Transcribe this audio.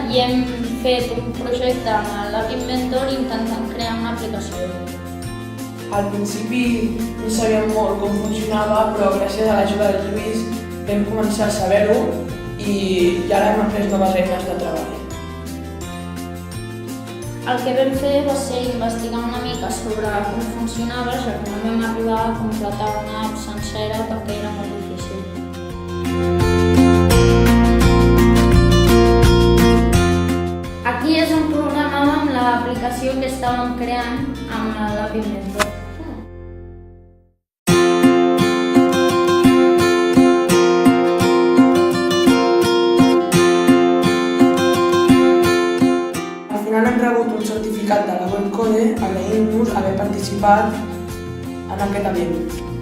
i hem fet un projecte amb l'App Inventor intentant crear una aplicació. Al principi no sabíem molt com funcionava, però gràcies a l'ajuda del Lluís vam començar a saber-ho i ara hem après noves eines de treball. El que vam fer va ser investigar una mica sobre com funcionava, ja que no vam arribar a completar una app sencera perquè era molt difícil. Aquí és on programàvem l'aplicació que estàvem creant amb l'App Inventor. Al final hem rebut un certificat de la Webcode agraint-nos haver participat en aquest event.